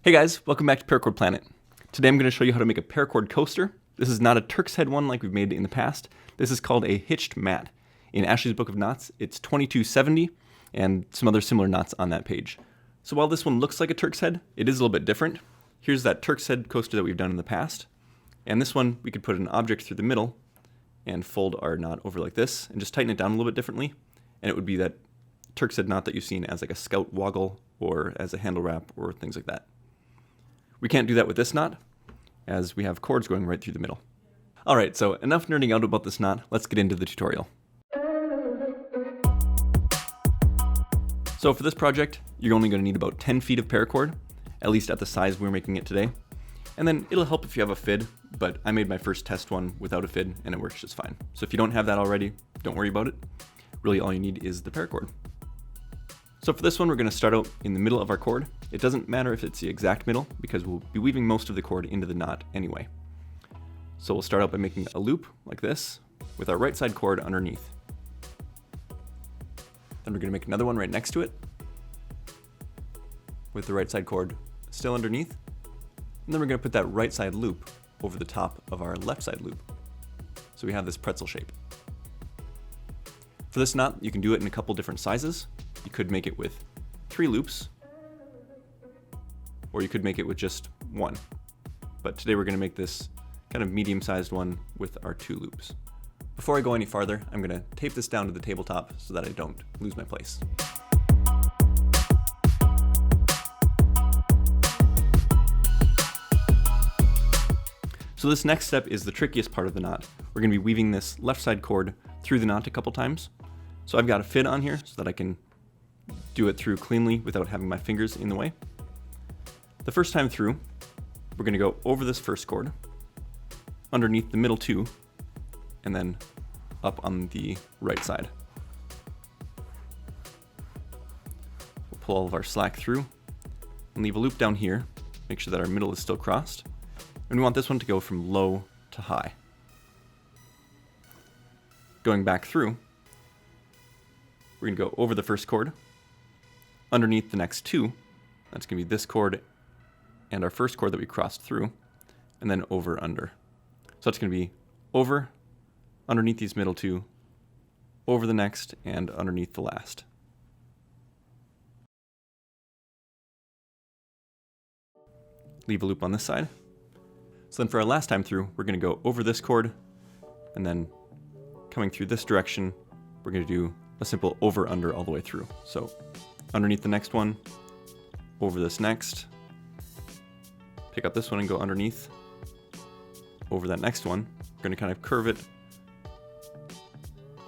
Hey guys, welcome back to Paracord Planet. Today I'm going to show you how to make a paracord coaster. This is not a Turk's head one like we've made in the past. This is called a hitched mat. In Ashley's Book of Knots, it's 2270 and some other similar knots on that page. So while this one looks like a Turk's head, it is a little bit different. Here's that Turk's head coaster that we've done in the past. And this one, we could put an object through the middle and fold our knot over like this and just tighten it down a little bit differently. And it would be that Turk's head knot that you've seen as like a scout woggle or as a handle wrap or things like that. We can't do that with this knot, as we have cords going right through the middle. Alright, so enough nerding out about this knot, let's get into the tutorial. So for this project, you're only going to need about 10 feet of paracord, at least at the size we're making it today. And then it'll help if you have a FID, but I made my first test one without a FID and it works just fine. So if you don't have that already, don't worry about it. Really all you need is the paracord. So for this one, we're going to start out in the middle of our cord. It doesn't matter if it's the exact middle because we'll be weaving most of the cord into the knot anyway. So we'll start out by making a loop like this with our right side cord underneath. Then we're going to make another one right next to it with the right side cord still underneath. And then we're going to put that right side loop over the top of our left side loop. So we have this pretzel shape. For this knot, you can do it in a couple different sizes. You could make it with 3 loops, or you could make it with just 1. But today we're going to make this kind of medium-sized one with our 2 loops. Before I go any farther, I'm going to tape this down to the tabletop so that I don't lose my place. So this next step is the trickiest part of the knot. We're going to be weaving this left side cord through the knot a couple times. So I've got a FID on here so that I can do it through cleanly without having my fingers in the way. The first time through, we're going to go over this first cord, underneath the middle 2, and then up on the right side. We'll pull all of our slack through and leave a loop down here, make sure that our middle is still crossed. And we want this one to go from low to high. Going back through, we're going to go over the first cord, underneath the next 2, that's going to be this cord and our first cord that we crossed through, and then over under. So it's going to be over, underneath these middle 2, over the next, and underneath the last. Leave a loop on this side. So then for our last time through, we're going to go over this cord, and then coming through this direction, we're going to do a simple over-under all the way through. So underneath the next one, over this next, pick up this one and go underneath, over that next one. We're going to kind of curve it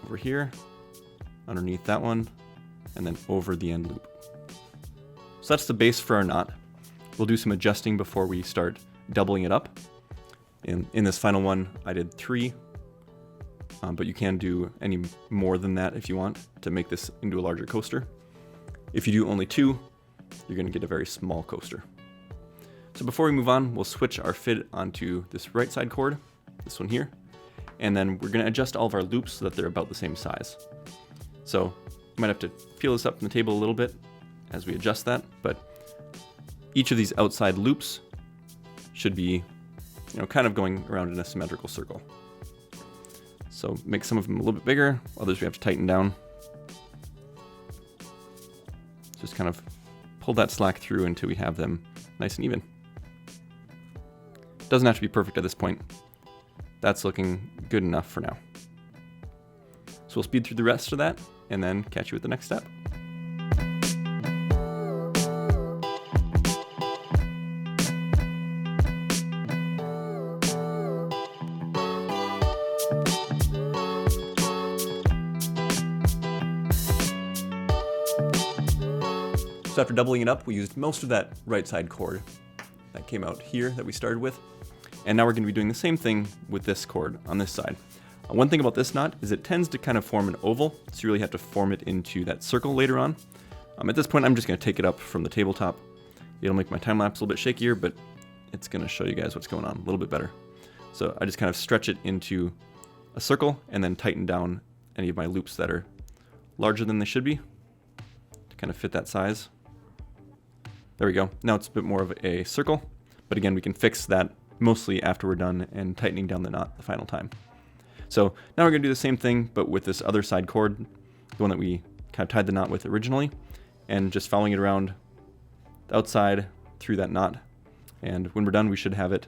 over here, underneath that one, and then over the end loop. So that's the base for our knot. We'll do some adjusting before we start doubling it up. In this final one, I did 3. But you can do any more than that if you want to make this into a larger coaster. If you do only 2, you're going to get a very small coaster. So before we move on, we'll switch our FID onto this right side cord, this one here, and then we're going to adjust all of our loops so that they're about the same size. So you might have to feel this up on the table a little bit as we adjust that, but each of these outside loops should be, kind of going around in a symmetrical circle. So make some of them a little bit bigger, others we have to tighten down. Just kind of pull that slack through until we have them nice and even. Doesn't have to be perfect at this point. That's looking good enough for now. So we'll speed through the rest of that and then catch you at the next step. So after doubling it up, we used most of that right side cord that came out here that we started with. And now we're going to be doing the same thing with this cord on this side. One thing about this knot is it tends to kind of form an oval, so you really have to form it into that circle later on. At this point, I'm just going to take it up from the tabletop. It'll make my time lapse a little bit shakier, but it's going to show you guys what's going on a little bit better. So I just kind of stretch it into a circle and then tighten down any of my loops that are larger than they should be to kind of fit that size. There we go. Now it's a bit more of a circle, but again, we can fix that mostly after we're done and tightening down the knot the final time. So now we're gonna do the same thing, but with this other side cord, the one that we kind of tied the knot with originally, and just following it around the outside through that knot. And when we're done, we should have it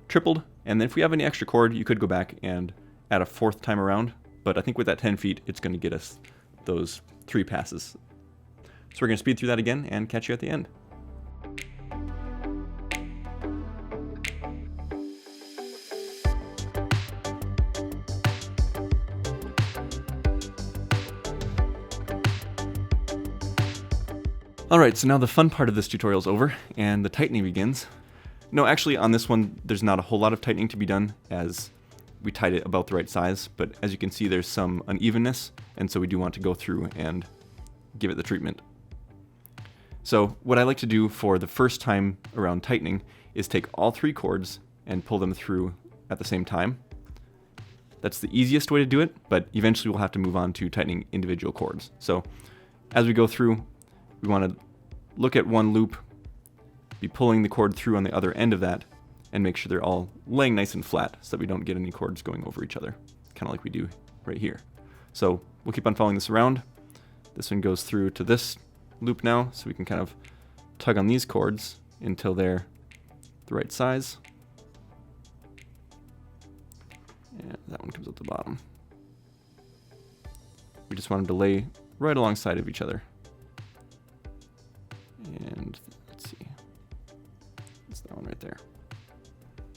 tripled. And then if we have any extra cord, you could go back and add a 4th time around. But I think with that 10 feet, it's gonna get us those 3 passes. So we're gonna speed through that again and catch you at the end. Alright, so now the fun part of this tutorial is over, and the tightening begins. No, actually on this one, there's not a whole lot of tightening to be done, as we tied it about the right size, but as you can see, there's some unevenness, and so we do want to go through and give it the treatment. So what I like to do for the first time around tightening is take all 3 cords and pull them through at the same time. That's the easiest way to do it, but eventually we'll have to move on to tightening individual cords. So as we go through, we want to look at one loop, be pulling the cord through on the other end of that, and make sure they're all laying nice and flat so that we don't get any cords going over each other, kind of like we do right here. So we'll keep on following this around. This one goes through to this loop now, so we can kind of tug on these cords until they're the right size. And that one comes out the bottom. We just want them to lay right alongside of each other. And let's see, it's that one right there.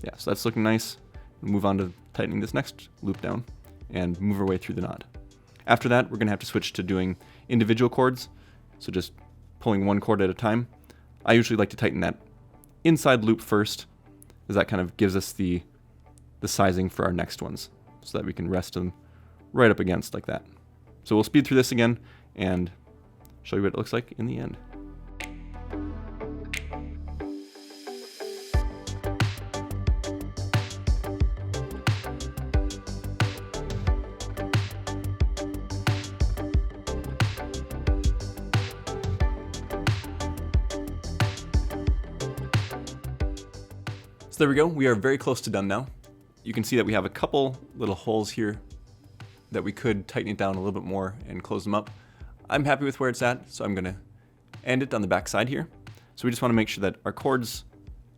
Yeah, so that's looking nice. We'll move on to tightening this next loop down and move our way through the knot. After that, we're gonna have to switch to doing individual cords. So just pulling one cord at a time. I usually like to tighten that inside loop first, as that kind of gives us the sizing for our next ones, so that we can rest them right up against like that. So we'll speed through this again and show you what it looks like in the end. So there we go, we are very close to done now. You can see that we have a couple little holes here that we could tighten it down a little bit more and close them up. I'm happy with where it's at, so I'm gonna end it on the back side here. So we just wanna make sure that our cords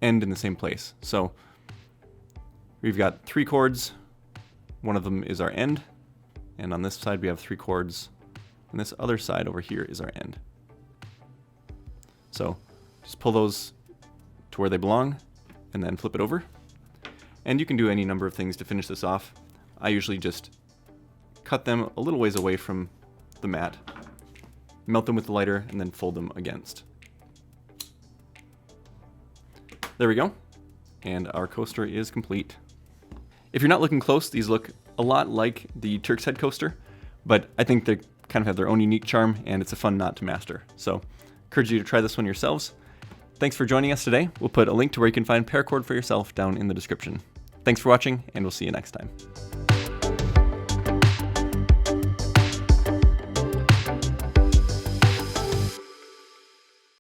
end in the same place. So we've got 3 cords, one of them is our end, and on this side we have 3 cords, and this other side over here is our end. So just pull those to where they belong, and then flip it over. And you can do any number of things to finish this off. I usually just cut them a little ways away from the mat, melt them with the lighter, and then fold them against. There we go. And our coaster is complete. If you're not looking close, these look a lot like the Turk's head coaster, but I think they kind of have their own unique charm, and it's a fun knot to master. So encourage you to try this one yourselves. Thanks for joining us today. We'll put a link to where you can find Paracord for yourself down in the description. Thanks for watching, and we'll see you next time.